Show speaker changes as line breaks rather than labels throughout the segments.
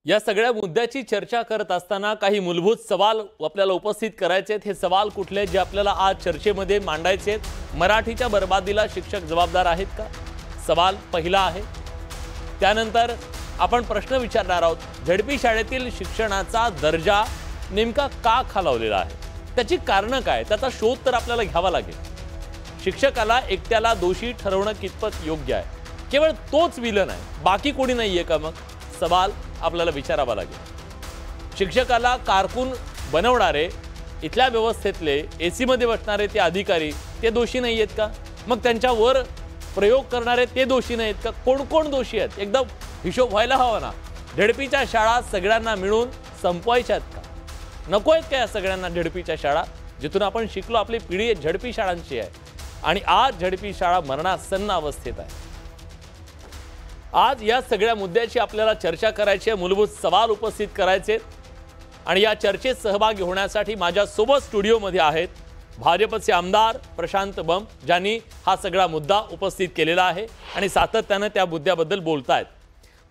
या सगळ्या मुद्द्याची चर्चा करत असताना काही मूलभूत सवाल आपल्याला उपस्थित करायचे आहेत। हे सवाल कुठले जे आपल्याला आज चर्चेमध्ये मांडायचे आहेत? मराठीच्या बर्बादीला शिक्षक जबाबदार आहेत का? सवाल पहिला आहे। त्यानंतर आपण प्रश्न विचारणार आहोत, झडपी शाळेतील शिक्षणाचा दर्जा नेमका का खालावलेला आहे? त्याची कारणं काय? त्याचा शोध तर आपल्याला घ्यावा लागेल। शिक्षकाला एकट्याला दोषी ठरवणं कितपत योग्य आहे? केवळ तोच विलन आहे, बाकी कोणी नाहीये का? मग सवाल आपल्याला विचारावा लागेल। शिक्षकाला कारकून बनवणारे इथल्या व्यवस्थेतले एसी मध्ये बसणारे ते अधिकारी ते दोषी नाही आहेत का? मग त्यांच्यावर प्रयोग करणारे ते दोषी नाहीत का? कोण कोण दोषी आहेत? एकदम हिशोब व्हायला हवा ना। झडपीच्या शाळा सगळ्यांना मिळून संपवायच्या आहेत का? नको आहेत का या सगळ्यांना झडपीच्या शाळा? जिथून आपण शिकलो, आपली पिढी झडपी शाळांची आहे आणि आज झडपी शाळा मरणासन्न अवस्थेत आहे। आज या सगळ्या मुद्द्याची आपल्याला चर्चा करायची आहे, मूलभूत सवाल उपस्थित करायचे आणि या चर्चेत सहभागी होण्यासाठी माझ्या सोबत स्टुडिओमध्ये आहेत भाजपचे आमदार प्रशांत बंब, ज्यांनी हा सगळा मुद्दा उपस्थित केलेला आहे आणि सातत्याने त्या मुद्द्याबद्दल बोलतायत।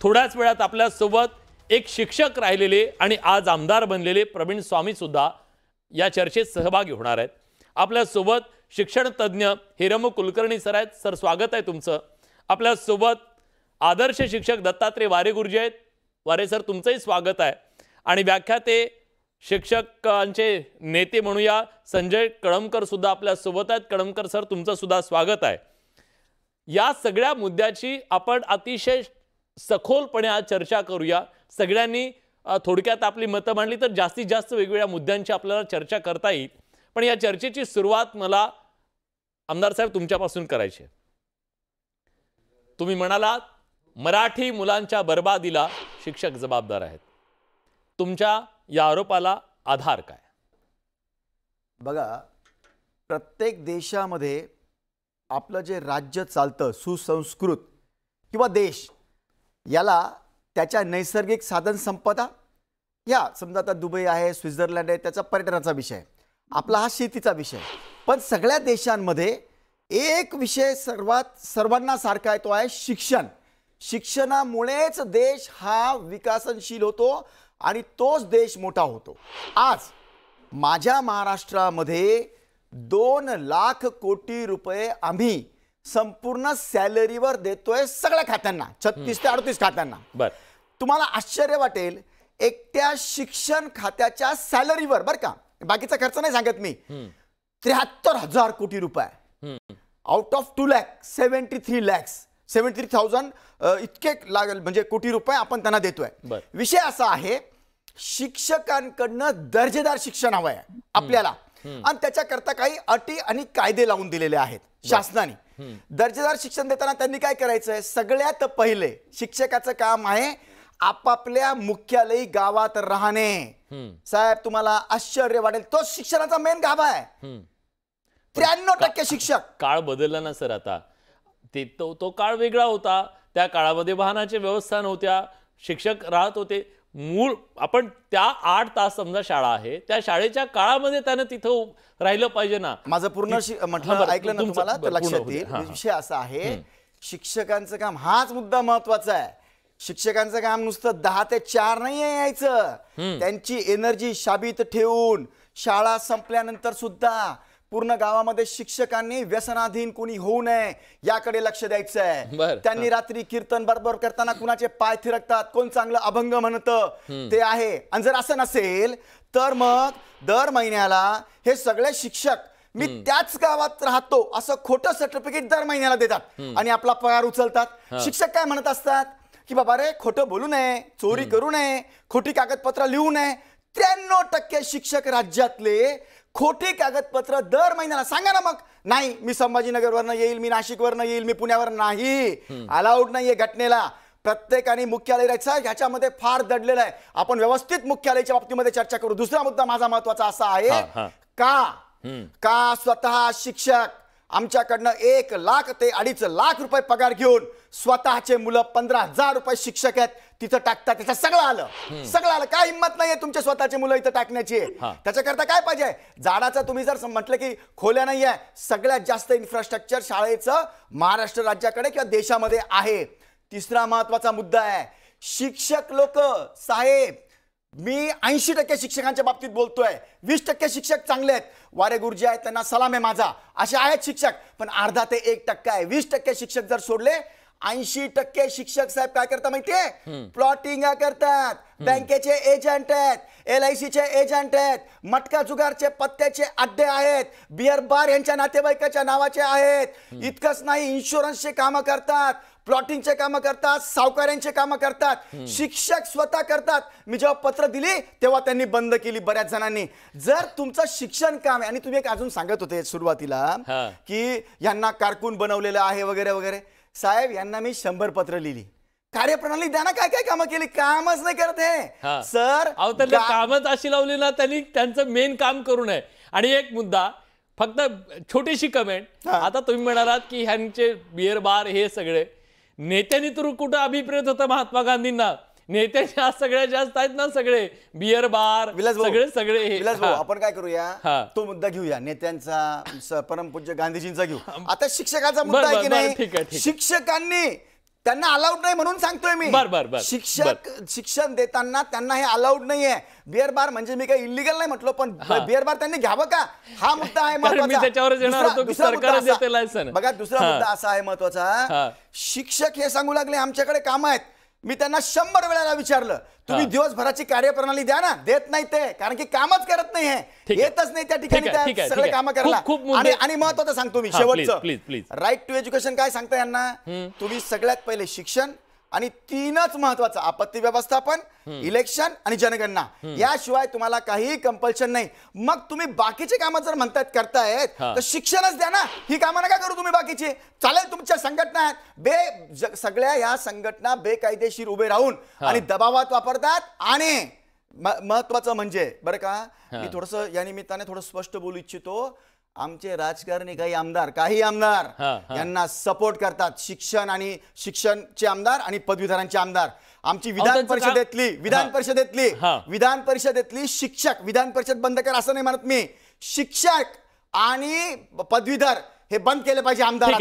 थोड्याच वेळात आपल्या सोबत एक शिक्षक राहिलेले आणि आज आमदार बनलेले प्रवीण स्वामी सुद्धा या चर्चेत सहभागी होणार आहेत। आपल्या सोबत शिक्षण तज्ञ हिरम कुलकर्णी सर आहेत। सर, स्वागत आहे तुमचं। आपल्या सोबत आदर्श शिक्षक दत्तात्रय वारे गुरुजी आहेत। वारे सर, तुमचंही स्वागत आहे। आणि व्याख्याते शिक्षकांचे नेते म्हणूया संजय कळमकर सुद्धा आपल्या सोबत आहेत। कळमकर सर, तुमचं सुद्धा स्वागत आहे। या सगळ्या मुद्द्याची आपण अतिशय सखोलपणे आज चर्चा करूया। सगळ्यांनी थोडक्यात आपली मतं मांडली तर जास्तीत जास्त वेगवेगळ्या मुद्द्यांची आपल्याला चर्चा करता येईल। पण या चर्चेची सुरुवात मला आमदार साहेब तुमच्यापासून करायची आहे। तुम्ही म्हणालात मराठी मुलांच्या बर्बादीला शिक्षक जबाबदार आहेत। तुमच्या या आरोपाला आधार काय?
बघा, प्रत्येक देशामध्ये आपलं जे राज्य चालतं, सुसंस्कृत किंवा देश, याला त्याच्या नैसर्गिक साधन संपदा, या समजा आता दुबई आहे, स्वित्झर्लंड आहे, त्याचा पर्यटनाचा विषय, आपला हा शेतीचा विषय। पण सगळ्या देशांमध्ये एक विषय सर्वांना सारखा आहे, तो आहे शिक्षण। शिक्षणामुळेच देश हा विकसनशील होतो आणि तोच देश मोठा होतो। आज माझ्या महाराष्ट्रामध्ये 2 लाख कोटी रुपये आम्ही संपूर्ण सॅलरीवर देतोय, सगळ्या खात्यांना, 36 ते 38 खात्यांना।
बर,
तुम्हाला आश्चर्य वाटेल, एकट्या शिक्षण खात्याच्या सॅलरीवर, बर का, बाकीचा खर्च नाही सांगत मी, 73,000 कोटी रुपये आउट ऑफ 2 लाख 73,000 इतके लागेल, म्हणजे कोटी रुपये आपण त्यांना देतोय। विषय असा आहे, शिक्षकांकडनं दर्जेदार शिक्षण हवं आहे आपल्याला आणि त्याच्याकरता काही अटी आणि कायदे लावून दिलेले आहेत शासनाने। दर्जेदार शिक्षण देताना त्यांनी काय करायचंय? सगळ्यात पहिले शिक्षकाचं काम आहे आपापल्या मुख्यालयी गावात राहणे। साहेब, तुम्हाला आश्चर्य वाटेल, तो शिक्षणाचा मेन गाभा आहे। 93% शिक्षक।
काळ बदलला ना सर, आता तो काळ वेगळा होता। त्या काळामध्ये वाहनाची व्यवस्था नव्हत्या, शिक्षक राहत होते। मूळ आपण त्या 8 तास समजा शाळा आहे, त्या शाळेच्या काळामध्ये त्यानं तिथं राहिलं पाहिजे ना।
माझं पूर्ण म्हटलं, ऐकलं ना तुम्हाला तर लक्षात येईल। विषय असा आहे, शिक्षकांचं काम, हाच मुद्दा महत्वाचा आहे। शिक्षकांचं काम नुसतं 10 ते 4 नाही यायचं, त्यांची एनर्जी शाबीत ठेवून शाळा संपल्यानंतर सुद्धा पूर्ण गावामध्ये शिक्षकांनी व्यसनाधीन कोणी होऊ नये याकडे लक्ष द्यायचं आहे। त्यांनी रात्री कीर्तन बरोबर करताना कुणाचे पाय थिरकतात, कोण चांगलं अभंग म्हणतं ते आहे। आणि जर असं नसेल तर मग दर महिन्याला हे सगळे शिक्षक मी त्याच गावात राहतो असं खोटं सर्टिफिकेट दर महिन्याला देतात आणि आपला पगार उचलतात। शिक्षक काय म्हणत असतात की बाबा रे, खोटं बोलू नये, चोरी करू नये, खोटी कागदपत्र लिहू नये। 93% शिक्षक राज्यातले खोटी कागदपत्र दर महिन्याला, सांगा ना मग, नाही मी संभाजीनगरवरनं येईल, मी नाशिकवरनं येईल, मी पुण्यावर नाही, अलाउड नाहीये घटनेला। प्रत्येकाने मुख्यालय राहायचं, ह्याच्यामध्ये फार दडलेलं आहे। आपण व्यवस्थित मुख्यालयाच्या बाबतीमध्ये चर्चा करू। दुसरा मुद्दा माझा महत्वाचा असा आहे, का स्वतः शिक्षक आमच्याकडनं 1 लाख ते 2.5 लाख रुपये पगार घेऊन स्वतःचे मुलं 15,000 रुपये शिक्षक आहेत तिथं टाकतात? त्याचं सगळं आलं, काय हिंमत नाहीये तुमचे स्वतःचे मुलं इथं टाकण्याची। त्याच्याकरता काय पाहिजे? झाडाचं तुम्ही जर म्हटलं की खोल्या नाहीये, सगळ्यात जास्त इन्फ्रास्ट्रक्चर शाळेचं महाराष्ट्र राज्याकडे किंवा देशामध्ये आहे। तिसरा महत्वाचा मुद्दा आहे, शिक्षक लोक साहेब, मी 80% शिक्षकांच्या बाबतीत बोलतोय, 20% शिक्षक चांगले आहेत, वारे गुरुजी आहेत त्यांना सलाम आहे माझा, असे आहेत शिक्षक, पण अर्धा ते 1% आहे. 20% शिक्षक जर सोडले, 80% शिक्षक साहेब काय करतात माहितीये? प्लॉटिंग करतात, बँकेचे एजंट आहेत, LICचे एजंट आहेत, मटका जुगारचे पत्त्याचे अड्डे आहेत, बिअर बार यांच्या नातेवाईकाच्या नावाचे आहेत. इतकंच नाही, इन्शुरन्सचे कामं करतात, प्लॉटिंगचे कामं करतात, सावकारांचे कामं करतात, शिक्षक स्वतः करतात. मी जेव्हा पत्र दिली तेव्हा त्यांनी बंद केली बऱ्याच जणांनी. जर तुमचं शिक्षण काम आहे, आणि तुम्ही एक अजून सांगत होते सुरुवातीला की यांना कारकून बनवलेलं आहे वगैरे वगैरे, साहेब यांना मी 100 पत्र लिहिली. कार्यप्रणाली द्या ना, काय काय कामं केली, कामच नाही करत हे सर.
कामच अशी लावली ना त्यांनी, त्यांचं मेन काम करू नये. आणि एक मुद्दा, फक्त छोटीशी कमेंट, आता तुम्ही म्हणालात की ह्यांचे बिअर बार हे सगळे नेत्यांनी तर कुठं अभिप्रेत होतं महात्मा गांधींना, नेत्याचे आज सगळ्यात जास्त आहेत ना सगळे बिअर बार, सगळे हे.
आपण काय करूया, तो मुद्दा घेऊया, नेत्यांचा, परमपूज्य गांधीजींचा घेऊ. आता शिक्षकाचा मुद्दा आहे की नाही, शिक्षकांनी त्यांना अलाउड नाही म्हणून सांगतोय मी. शिक्षण देताना त्यांना हे अलाउड नाहीये. बिअर बार म्हणजे मी काही इलिगल नाही म्हटलं, पण बिअर बार त्यांनी घ्यावं का, हा मुद्दा आहे महत्वाचा. बघा, दुसरा मुद्दा असा आहे महत्वाचा, शिक्षक हे सांगू लागले आमच्याकडे काम आहेत. मी त्यांना 100 वेळेला विचारलं, तुम्ही दिवसभराची कार्यप्रणाली द्या ना, देत नाही ते, कारण की कामच करत नाही, हे येतच नाही त्या ठिकाणी सगळे कामं करायला. आणि महत्वाचं सांगतो मी शेवटचं, राईट टू एज्युकेशन काय सांगता यांना, तुम्ही सगळ्यात पहिले शिक्षण, आणि 3च महत्वाचं, आपत्ती व्यवस्थापन, इलेक्शन आणि जनगणना, याशिवाय तुम्हाला काही कंपल्शन नाही. मग तुम्ही बाकीचे कामं जर म्हणतायत करतायत, तर शिक्षणच द्या ना, ही कामं नका करू तुम्ही बाकीची. चालेल तुमच्या संघटना आहेत, सगळ्या या संघटना बेकायदेशीर उभे राहून आणि दबावात वापरतात. आणि महत्वाचं म्हणजे बरं का, मी थोडंसं या निमित्ताने थोडं स्पष्ट बोलू इच्छितो, आमचे राजकारणी काही आमदार यांना सपोर्ट करतात, शिक्षणचे आमदार आणि पदवीधरांचे आमदार. आमची विधान परिषदेतली शिक्षक, विधान परिषद बंद कर असं नाही म्हणत मी, शिक्षक आणि पदवीधर हे बंद केले पाहिजे, आमदार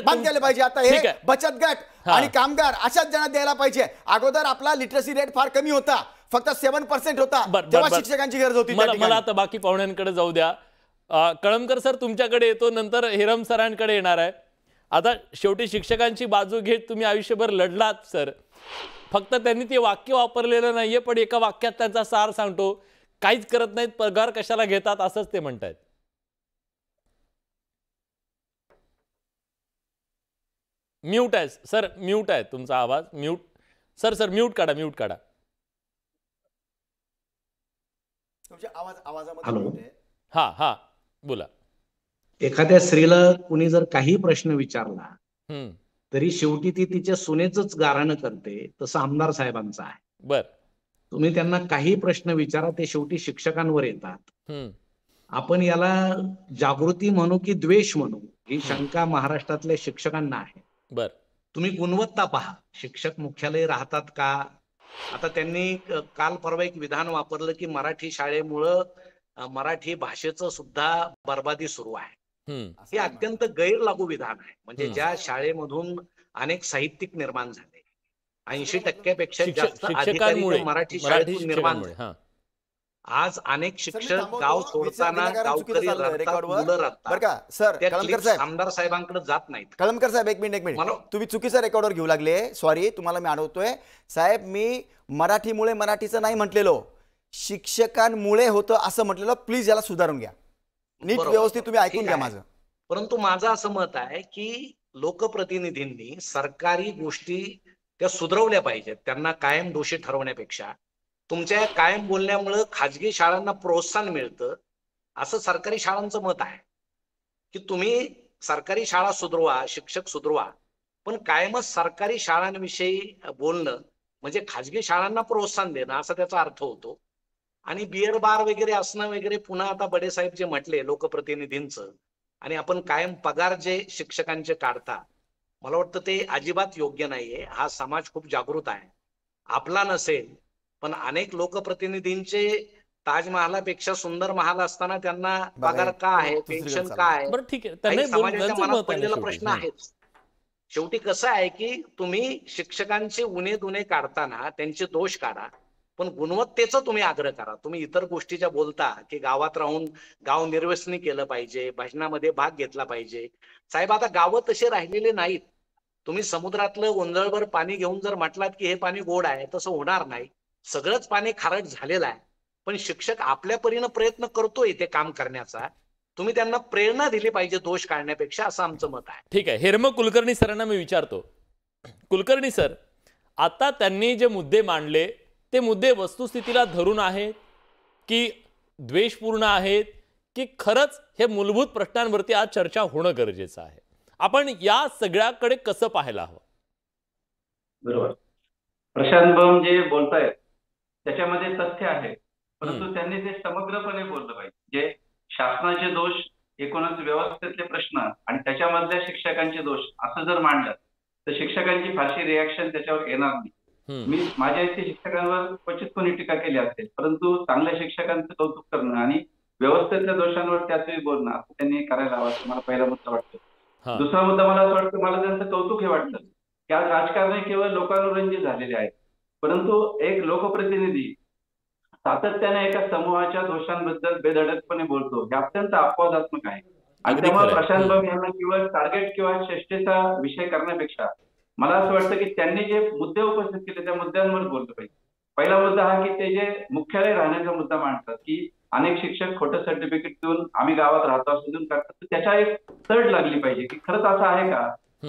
बंद केले पाहिजे. आता हे बचत गट आणि कामगार अशाच जणांना द्यायला पाहिजे. अगोदर आपला लिटरसी रेट फार कमी होता, फक्त 7% होता, तेव्हा शिक्षकांची गरज होती.
मला आता बाकी पाहुण्यांकडे जाऊ द्या. कळमकर सर तुमच्याकडे येतो, नंतर हिरम सरांकडे येणार आहे. आता शेवटी शिक्षकांची बाजू घेत तुम्ही आयुष्यभर लढलात सर. फक्त त्यांनी ते वाक्य वापरलेलं नाहीये, पण एका वाक्यात त्यांचा सार सांगतो, काहीच करत नाहीत, पगार कशाला घेतात, असंच ते म्हणतायत. म्यूट आहे सर, म्यूट आहे तुमचा आवाज, म्यूट सर म्यूट काढा, म्यूट काढा.
आवाजामध्ये
हा बोला.
एखाद्या स्त्रीला कुणी जर काही प्रश्न विचारला तरी शेवटी ती तिच्या सुनेचंच गाऱ्हाणं करते, तसं आमदार साहेबांचं आहे.
बर,
तुम्ही त्यांना काही प्रश्न विचारा, ते शेवटी शिक्षकांवर येतात. आपण याला जागृती म्हणू की द्वेष म्हणू, ही शंका महाराष्ट्रातल्या शिक्षकांना आहे.
बर,
तुम्ही गुणवत्ता पहा, शिक्षक मुख्यालय राहतात का. आता त्यांनी काल परवा एक विधान वापरलं की मराठी शाळेमुळं मराठी भाषेचं सुद्धा बरबादी सुरू आहे. हे अत्यंत गैरलागू विधान आहे. म्हणजे ज्या शाळेमधून अनेक साहित्यिक निर्माण झाले, 80% जास्त अधिकारी मराठी शाळेतून निर्माण झाले. आज अनेक शिक्षक गाव सोडताना गावकरी आमदार साहेबांकडे जात नाहीत.
कळमकर साहेब एक मिनिट तुम्ही चुकीचं रेकॉर्डवर घेऊ लागले, सॉरी, तुम्हाला मी अडवतोय साहेब. मी मराठीमुळे मराठीचं नाही म्हटलेलो, शिक्षकांमुळे होतं असं म्हटलेलं. प्लीज याला सुधारून घ्या, नीट व्यवस्थित तुम्ही ऐकून घ्या माझं.
परंतु माझं असं मत आहे की लोकप्रतिनिधींनी सरकारी गोष्टी त्या सुधरवल्या पाहिजेत. त्यांना कायम दोषी ठरवण्यापेक्षा तुमच्या कायम बोलण्यामुळे खाजगी शाळांना प्रोत्साहन मिळतं, असं सरकारी शाळांचं मत आहे. की तुम्ही सरकारी शाळा सुधरवा, शिक्षक सुधरवा, पण कायमच सरकारी शाळांविषयी बोलणं म्हणजे खाजगी शाळांना प्रोत्साहन देणं असा त्याचा अर्थ होतो. आणि बिअर बार वगैरे असणं वगैरे, पुन्हा आता बडे साहेब जे म्हटले लोकप्रतिनिधींचं, आणि आपण कायम पगार जे शिक्षकांचे काढता, मला वाटतं ते अजिबात योग्य नाहीये. हा समाज खूप जागृत आहे. आपला नसेल पण अनेक लोकप्रतिनिधींचे ताजमहालापेक्षा सुंदर महाल असताना त्यांना पगार का आहे, पेन्शन का आहे,
बरं ठीक आहे,
समाजाच्या मनात पडलेला प्रश्न आहेच. शेवटी कसं आहे की तुम्ही शिक्षकांचे उणे दुणे काढताना त्यांचे दोष काढा, पण गुणवत्तेचा तुम्ही आग्रह करा. तुम्ही इतर गोष्टीच्या बोलता की गावात राहून गाव निर्व्यसनी केलं पाहिजे, भजनामध्ये भाग घेतला पाहिजे. साहेब, आता गावं तसे राहिलेले नाहीत. तुम्ही समुद्रातलं ओंजळभर पाणी घेऊन जर म्हटलात की हे पाणी गोड आहे, तसं होणार नाही. सगळंच पाणी खारट झालेलं आहे. पण शिक्षक आपल्या परीनं प्रयत्न करतोय ते काम करण्याचा. तुम्ही त्यांना प्रेरणा दिली पाहिजे दोष काढण्यापेक्षा, असं आमचं मत आहे.
ठीक आहे. हेरम कुलकर्णी सरांना मी विचारतो. कुलकर्णी सर, आता त्यांनी जे मुद्दे मांडले ते मुद्दे वस्तुस्थितीला धरून आहेत की द्वेषपूर्ण आहेत, की खरंच हे मूलभूत प्रश्नांवरती आज चर्चा होणं गरजेचं आहे? आपण या सगळ्याकडे कसं पाहायला हवं?
बरोबर. प्रशांत बम जे बोलतायत त्याच्यामध्ये तथ्य आहे, परंतु त्यांनी ते समग्रपणे बोललं पाहिजे. जे शासनाचे दोष, एकूणच व्यवस्थेतले प्रश्न आणि त्याच्यामधल्या शिक्षकांचे दोष असं जर मांडलं तर शिक्षकांची फारशी रिॲक्शन त्याच्यावर येणार नाही. मी माझ्या इथे शिक्षकांवर क्वचित कोणी टीका केली असेल, परंतु चांगल्या शिक्षकांचं कौतुक करणं आणि व्यवस्थेतल्या दोषांवर त्याचवेळी बोलणं असं त्यांनी करायला हवं, असं मला पहिला मुद्दा वाटतो. दुसरा मुद्दा मला असं वाटतं, मला त्यांचं कौतुक हे वाटतं की आज राजकारण केवळ लोकानुरंजित झालेले आहेत, परंतु एक लोकप्रतिनिधी सातत्याने एका समूहाच्या दोषांबद्दल बेधडकपणे बोलतो, हे अत्यंत अपवादात्मक आहे. आणि त्यामुळे प्रशांत बम यांना केवळ टार्गेट किंवा चेष्टेचा विषय करण्यापेक्षा मला असं वाटतं की त्यांनी जे मुद्दे उपस्थित केले त्या मुद्द्यांवर बोललं पाहिजे. पहिला मुद्दा हा की ते जे मुख्यालय राहण्याचा मुद्दा मांडतात की अनेक शिक्षक खोटं सर्टिफिकेट देऊन आम्ही गावात राहतो असं देऊन करतात, तर त्याच्या एक तड लागली पाहिजे की खरंच असं आहे का,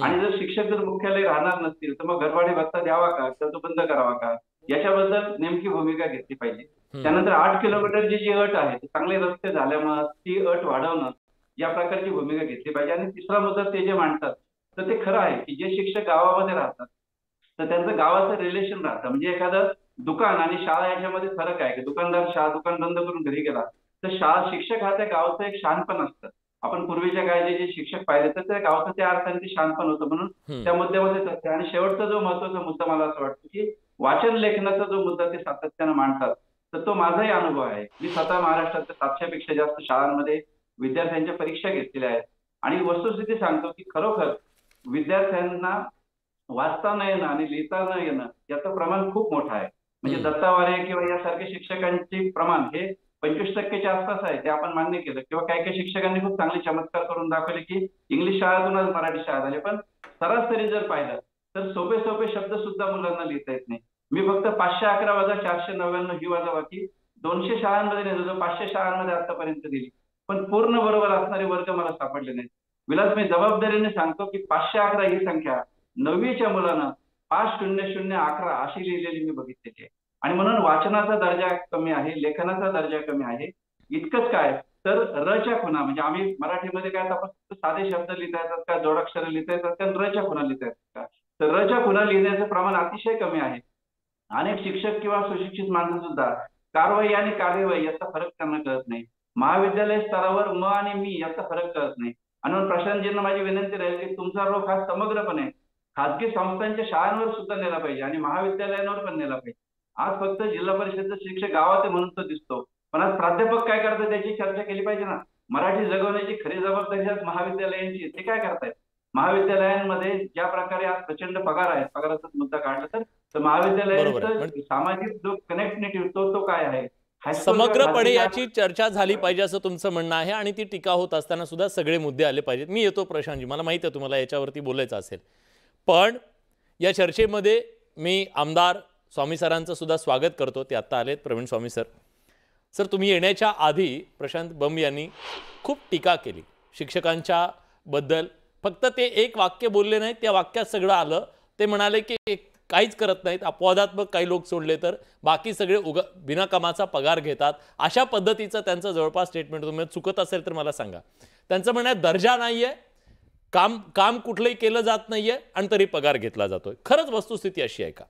आणि जर शिक्षक जर मुख्यालय राहणार नसतील तर मग घरभाडे भत्ता द्यावा का किंवा तो बंद करावा का, याच्याबद्दल नेमकी भूमिका घेतली पाहिजे. त्यानंतर 8 किलोमीटरची जी अट आहे, चांगले रस्ते झाल्यामुळे ती अट वाढवणं या प्रकारची भूमिका घेतली पाहिजे. आणि तिसरा मुद्दा ते जे मांडतात तर ते खरं आहे की जे शिक्षक गावामध्ये राहतात तर त्यांचं गावाचं रिलेशन राहतं. म्हणजे एखादं दुकान आणि शाळा याच्यामध्ये फरक आहे की दुकानदार दुकान बंद करून घरी गेला तर शाळा शिक्षक हा त्या गावचं एक शानपण असतं. आपण पूर्वीच्या काळात जे शिक्षक पाहिले तर त्या गावचं त्या अर्थाने ते शानपण होतं, म्हणून त्या मुद्द्यामध्ये तथ्य. आणि शेवटचा जो महत्वाचा मुद्दा मला असं वाटतं की वाचन लेखनाचा जो मुद्दा ते सातत्यानं मांडतात, तर तो माझाही अनुभव आहे. मी स्वतः महाराष्ट्रातल्या 700पेक्षा जास्त शाळांमध्ये विद्यार्थ्यांच्या परीक्षा घेतलेल्या आहेत आणि वस्तुस्थिती सांगतो की खरोखर विद्यार्थ्यांना वाचता न येणं आणि लिहिता न येणं याचं प्रमाण खूप मोठं आहे. म्हणजे दत्ता वारे किंवा यासारख्या शिक्षकांचे प्रमाण हे 25%च्या आसपास आहे, ते आपण मान्य केलं. किंवा काही काही शिक्षकांनी खूप चांगले चमत्कार करून दाखवले की इंग्लिश शाळेतूनच मराठी शाळा झाली. पण सरासरी जर पाहिलं तर सोपे सोपे शब्द सुद्धा मुलांना लिहिता येत नाही. मी फक्त 511 वजा 499 ही वजाबाकी 200 शाळांमध्ये नेतो, जो 500 शाळांमध्ये आतापर्यंत दिली, पण पूर्ण बरोबर असणारे वर्ग मला सापडले नाहीत. विलास, मी जबाबदारीने सांगतो की 511 ही संख्या 9वीच्या मुलांना 5011 अशी लिहिलेली मी बघितलेली आहे. आणि म्हणून वाचनाचा दर्जा कमी आहे, लेखनाचा दर्जा कमी आहे. इतकंच काय तर रच्या खुणा, म्हणजे आम्ही मराठीमध्ये काय आपण साधे शब्द लिहिता येतात का, जोडाक्षर लिहिता येतात का, रच्या खुणा लिहिता येतात का, तर रच्या खुणा लिहिण्याचं प्रमाण अतिशय कमी आहे. अनेक शिक्षक किंवा सुशिक्षित माणसं सुद्धा कारवाई आणि कार्यवाही याचा फरक त्यांना कळत नाही. महाविद्यालय स्तरावर म आणि मी याचा फरक कळत नाही. आणि प्रशांतजींना माझी विनंती राहील की तुमचा रोख हा समग्रपणे खासगी संस्थांच्या शाळांवर सुद्धा नेला पाहिजे आणि महाविद्यालयांवर पण नेला पाहिजे. आज फक्त जिल्हा परिषदेचा शिक्षक गावात म्हणून तो दिसतो, पण आज प्राध्यापक काय करतात त्याची चर्चा केली पाहिजे ना. मराठी जगवण्याची खरी जबाबदारी आज महाविद्यालयांची, ते काय करतायत. महाविद्यालयांमध्ये ज्या प्रकारे आज प्रचंड पगार आहे, पगाराचा मुद्दा काढला तर महाविद्यालयांचं सामाजिक जो कनेक्टिव्हिटी तो काय आहे,
समग्रपणे याची चर्चा झाली पाहिजे असं तुमचं म्हणणं आहे. आणि ती टीका होत असताना सुद्धा सगळे मुद्दे आले पाहिजेत. मी येतो प्रशांतजी, मला माहिती आहे तुम्हाला याच्यावरती बोलायचं असेल, पण या चर्चेमध्ये मी आमदार स्वामी सरांचं सुद्धा स्वागत करतो. ते आत्ता आलेत, प्रवीण स्वामी सर. सर, तुम्ही येण्याच्या आधी प्रशांत बम यांनी खूप टीका केली शिक्षकांच्या बद्दल. फक्त ते एक वाक्य बोलले नाहीत, त्या वाक्यात सगळं आलं. ते म्हणाले की काहीच करत नाहीत, अपवादात्मक काही लोक सोडले तर बाकी सगळे बिनाकामाचा पगार घेतात, अशा पद्धतीचं त्यांचं जवळपास स्टेटमेंट. तुम्ही चुकत असेल तर मला सांगा. त्यांचं म्हणणं आहे दर्जा नाहीये, काम कुठलंही केलं जात नाहीये आणि तरी पगार घेतला जातोय. खरंच वस्तुस्थिती अशी आहे का?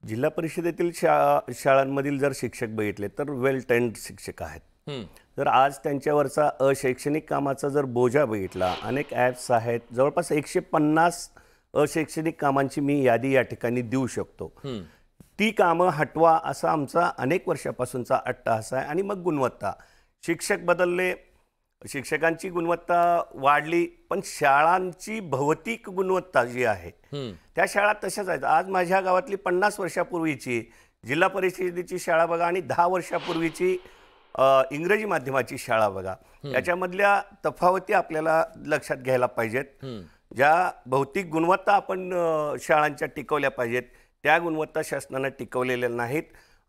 जिल्हा परिषदेतील शाळांमधील जर शिक्षक बघितले तर वेल ट्रेंड शिक्षक आहेत. तर आज त्यांच्यावरचा अशैक्षणिक कामाचा जर बोजा बघितला, अनेक ॲप्स आहेत, जवळपास 150 अशैक्षणिक कामांची मी यादी या ठिकाणी देऊ शकतो. ती कामं हटवा असा आमचा अनेक वर्षापासूनचा अट्टहास आहे. आणि मग गुणवत्ता, शिक्षक बदलले शिक्षकांची गुणवत्ता वाढली, पण शाळांची भौतिक गुणवत्ता जी आहे त्या शाळा तशाच आहेत. आज माझ्या गावातली 50 वर्षापूर्वीची जिल्हा परिषदेची शाळा बघा आणि 10 वर्षापूर्वीची इंग्रजी माध्यमाची शाळा बघा, याच्यामधल्या तफावती आपल्याला लक्षात घ्यायला पाहिजेत. ज्या भौतिक गुणवत्ता आपण शाळांच्या टिकवल्या पाहिजेत त्या गुणवत्ता शासनानं टिकवलेल्या नाहीत.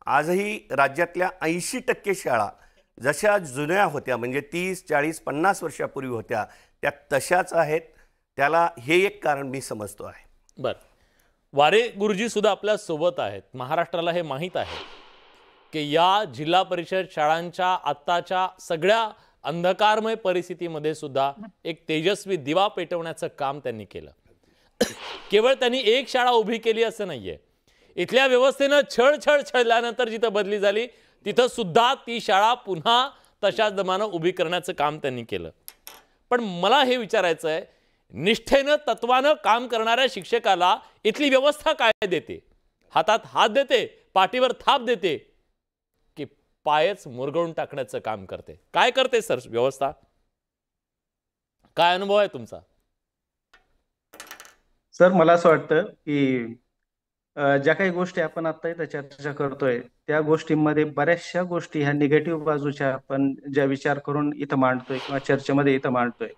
आजही राज्यातल्या 80% शाळा जशा जुन्या होत्या, म्हणजे 30, 40, 50 वर्षापूर्वी होत्या, त्या तशाच आहेत. त्याला हे एक कारण मी समजतो आहे.
बर, वारे गुरुजी सुद्धा आपल्या सोबत आहेत. महाराष्ट्राला हे माहीत आहे की या जिल्हा परिषद शाळांच्या आत्ताच्या सगळ्या अंधकारमय परिस्थितीमध्ये सुद्धा एक तेजस्वी दिवा पेटवण्याचं काम त्यांनी केलं. केवळ त्यांनी एक शाळा उभी केली असं नाहीये, इथल्या व्यवस्थेनं छळल्यानंतर जिथं बदली झाली तिथं सुद्धा ती शाळा पुन्हा तशाच दमानं उभी करण्याचं काम त्यांनी केलं. पण मला हे विचारायचं आहे, निष्ठेनं तत्वानं काम करणाऱ्या शिक्षकाला इथली व्यवस्था काय देते? हातात हात देते, पाठीवर थाप देते, की पायच मुरगळून टाकण्याचं काम करते? काय करते सर व्यवस्था? काय अनुभव आहे तुमचा?
सर, मला असं वाटतं की ज्या काही गोष्टी आपण आता इथं चर्चा करतोय त्या गोष्टींमध्ये बऱ्याचशा गोष्टी ह्या निगेटिव्ह बाजूच्या आपण ज्या विचार करून इथं मांडतोय किंवा चर्चेमध्ये इथं मांडतोय.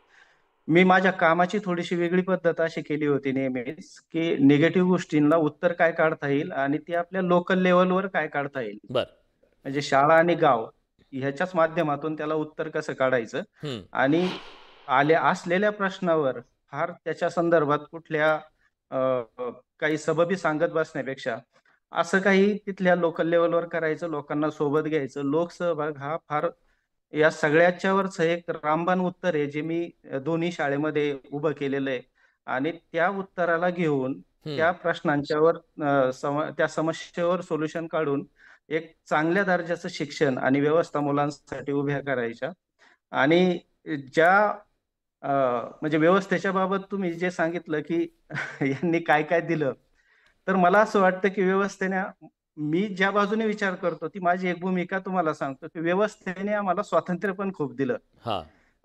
मी माझ्या कामाची थोडीशी वेगळी पद्धत अशी केली होती नेहमीच, की निगेटिव्ह गोष्टींना उत्तर काय काढता येईल आणि ते आपल्या लोकल लेवलवर काय काढता येईल. म्हणजे शाळा आणि गाव ह्याच्याच माध्यमातून त्याला उत्तर कसं काढायचं आणि असलेल्या प्रश्नावर फार त्याच्या संदर्भात कुठल्या काही सबबी सांगत बसण्यापेक्षा असं काही तिथल्या लोकल लेवलवर करायचं, लोकांना सोबत घ्यायचं. लोकसहभाग हा फार या सगळ्याच्यावरच एक रामबाण उत्तर आहे जे मी दोन्ही शाळेमध्ये उभं केलेलं आहे. आणि त्या उत्तराला घेऊन त्या प्रश्नांच्यावर त्या समस्येवर सोल्युशन काढून एक चांगल्या दर्जाचं शिक्षण आणि व्यवस्था मुलांसाठी उभ्या करायच्या. आणि ज्या म्हणजे व्यवस्थेच्या बाबत तुम्ही जे सांगितलं की यांनी काय काय दिलं, तर मला असं वाटतं की व्यवस्थेने, मी ज्या बाजूने विचार करतो ती माझी एक भूमिका तुम्हाला सांगतो, की व्यवस्थेने आम्हाला स्वातंत्र्य पण खूप दिलं.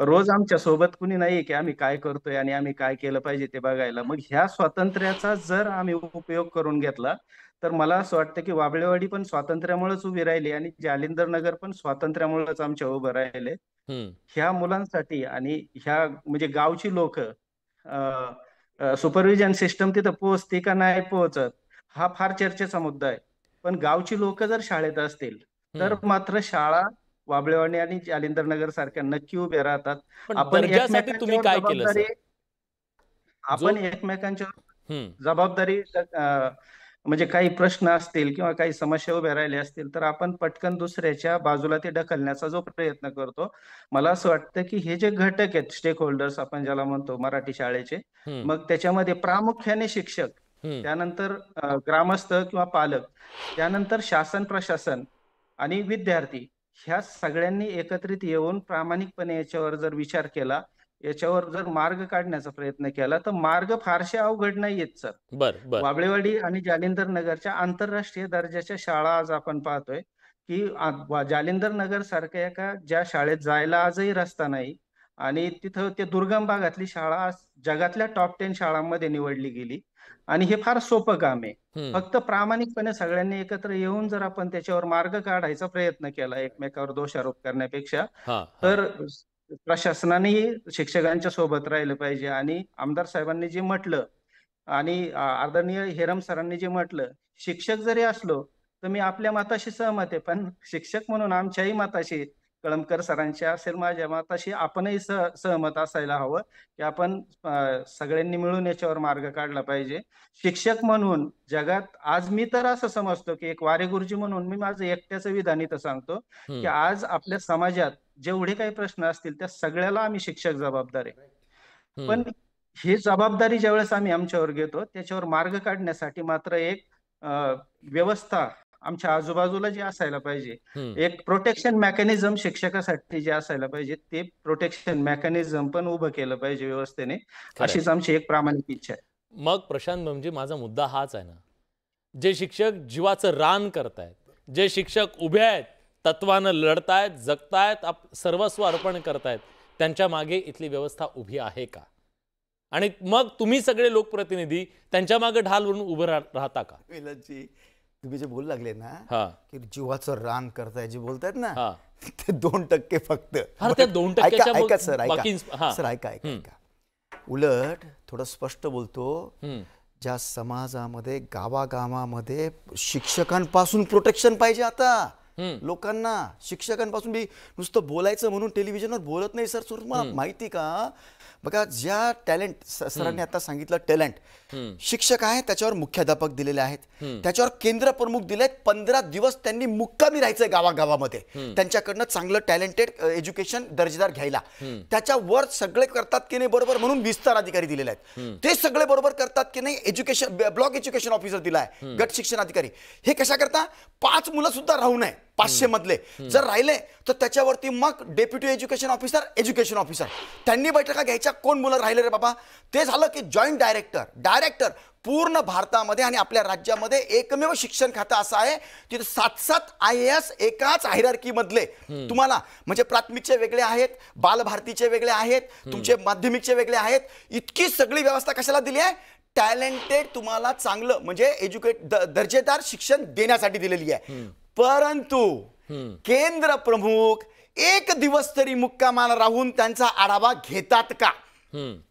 रोज आमच्या सोबत कुणी नाही की आम्ही काय करतोय आणि आम्ही काय केलं पाहिजे ते बघायला. मग ह्या स्वातंत्र्याचा जर आम्ही उपयोग करून घेतला तर मला असं वाटतं की वाबळेवाडी पण स्वातंत्र्यामुळेच उभी राहिली आणि जालिंदर नगर पण स्वातंत्र्यामुळेच आमच्या उभं राहिले. ह्या मुलांसाठी आणि ह्या म्हणजे गावची लोक सुपरविजन सिस्टम तिथं पोहोचते का नाही पोहोचत हा फार चर्चेचा मुद्दा आहे. पण गावची लोक जर शाळेत असतील तर मात्र शाळा वाबळेवाडी आणि जालिंदर नगर सारख्या नक्की उभे राहतात. आपण एकमेकांच्या जबाबदारी म्हणजे काही प्रश्न असतील किंवा काही समस्या उभ्या राहिल्या असतील तर आपण पटकन दुसऱ्याच्या बाजूला ते ढकलण्याचा जो प्रयत्न करतो, मला असं वाटतं की हे जे घटक आहेत स्टेक होल्डर्स आपण ज्याला म्हणतो मराठी शाळेचे, मग त्याच्यामध्ये प्रामुख्याने शिक्षक, त्यानंतर ग्रामस्थ किंवा पालक, त्यानंतर शासन प्रशासन आणि विद्यार्थी, ह्या सगळ्यांनी एकत्रित येऊन प्रामाणिकपणे याच्यावर जर विचार केला, याच्यावर जर मार्ग काढण्याचा प्रयत्न केला तर मार्ग फारसे अवघड नाहीयेत सर. वाबळेवाडी आणि जालिंदर नगरच्या आंतरराष्ट्रीय दर्जाच्या शाळा आज आपण पाहतोय की जालिंदर नगर सारख्या एका ज्या शाळेत जायला आजही रस्ता नाही आणि तिथं ते दुर्गम भागातली शाळा जगातल्या टॉप 10 शाळांमध्ये निवडली गेली. आणि हे फार सोपं काम आहे. फक्त प्रामाणिकपणे सगळ्यांनी एकत्र येऊन जर आपण त्याच्यावर मार्ग काढायचा प्रयत्न केला एकमेकावर दोषारोप करण्यापेक्षा, तर प्रशासनानेही शिक्षकांच्या सोबत राहिलं पाहिजे. आणि आमदार साहेबांनी जे म्हटलं आणि आदरणीय हेरम सरांनी जे म्हटलं, शिक्षक जरी असलो तर मी आपल्या मताशी सहमत आहे, पण शिक्षक म्हणून आमच्याही मताशी, कळमकर सरांच्या असेल माझ्या मताशी आपणही सहमत असायला हवं की आपण सगळ्यांनी मिळून याच्यावर मार्ग काढला पाहिजे. शिक्षक म्हणून जगात आज मी तर असं समजतो की एक वारे गुरुजी म्हणून मी माझं एकट्याचं विधान इथं सांगतो की आज आपल्या समाजात जेवढे काही प्रश्न असतील त्या सगळ्याला आम्ही शिक्षक जबाबदार आहे. पण ही जबाबदारी ज्यावेळेस आम्ही आमच्यावर घेतो त्याच्यावर मार्ग काढण्यासाठी मात्र एक व्यवस्था आमच्या आजूबाजूला जे असायला पाहिजे, एक प्रोटेक्शन मेकॅनिझम शिक्षकासाठी जे असायला पाहिजे, ते प्रोटेक्शन मेकॅनिझम पण उभं केलं पाहिजे व्यवस्थेने, अशीच आमची एक प्रामाणिक इच्छा आहे.
मग प्रशांत म्हणजे माझा मुद्दा हाच आहे ना, जे शिक्षक जीवाचं रान करतायत, जे शिक्षक उभे आहेत, तत्वानं लढतायत, जगतायत, सर्वस्व अर्पण करतायत, त्यांच्या मागे इथली व्यवस्था उभी आहे का? आणि मग तुम्ही सगळे लोकप्रतिनिधी त्यांच्या मागे ढाल म्हणून उभं राहता का?
मिलनजी, तुम्ही जे बोलू लागले ना
हा
की जीवाचं रान करताय जे बोलतायत ना,
हा
ते 2% फक्त.
अरे त्या 2%
ऐका सर,
बाकी हा.
सर ऐका. उलट थोडं स्पष्ट बोलतो,
हम्म.
ज्या समाजामध्ये गावागावामध्ये शिक्षकांपासून प्रोटेक्शन पाहिजे आता लोकांना. शिक्षकांपासून मी नुसतं बोलायचं म्हणून टेलिव्हिजनवर बोलत नाही सर. तुम्हाला माहिती का, बघा ज्या टॅलेंट सरांनी आता सांगितलं, टॅलेंट शिक्षक आहे त्याच्यावर मुख्याध्यापक दिलेले आहेत, त्याच्यावर केंद्र प्रमुख दिलेत. 15 दिवस त्यांनी मुक्कामी राहायचंय गावागावामध्ये, त्यांच्याकडनं चांगलं टॅलेंटेड एज्युकेशन दर्जेदार घ्यायला. त्याच्यावर सगळे करतात की नाही बरोबर म्हणून विस्तार अधिकारी दिलेले आहेत, ते सगळे बरोबर करतात की नाही. एज्युकेशन ब्लॉक एज्युकेशन ऑफिसर दिला आहे, गट शिक्षण अधिकारी. हे कशा करता, 5 मुलं सुद्धा राहू नये 500 मधले जर राहिले तर त्याच्यावरती मग डेप्युटी एज्युकेशन ऑफिसर त्यांनी बैठका घ्यायच्या. कोण मुलं राहिले रे बाबा, ते झालं की जॉईंट डायरेक्टर. पूर्ण भारतामध्ये आणि आपल्या राज्यामध्ये एकमेव शिक्षण खातं असं आहे तिथे 7 IAS एकाच हायरार्की मधले तुम्हाला, म्हणजे प्राथमिकचे वेगळे आहेत, बालभारतीचे वेगळे आहेत, तुमचे माध्यमिकचे वेगळे आहेत. इतकी सगळी व्यवस्था कशाला दिली आहे, टॅलेंटेड तुम्हाला चांगलं म्हणजे दर्जेदार शिक्षण देण्यासाठी दिलेली आहे. परंतु केंद्र प्रमुख 1 दिवस तरी मुक्कामाला राहून त्यांचा आढावा घेतात का?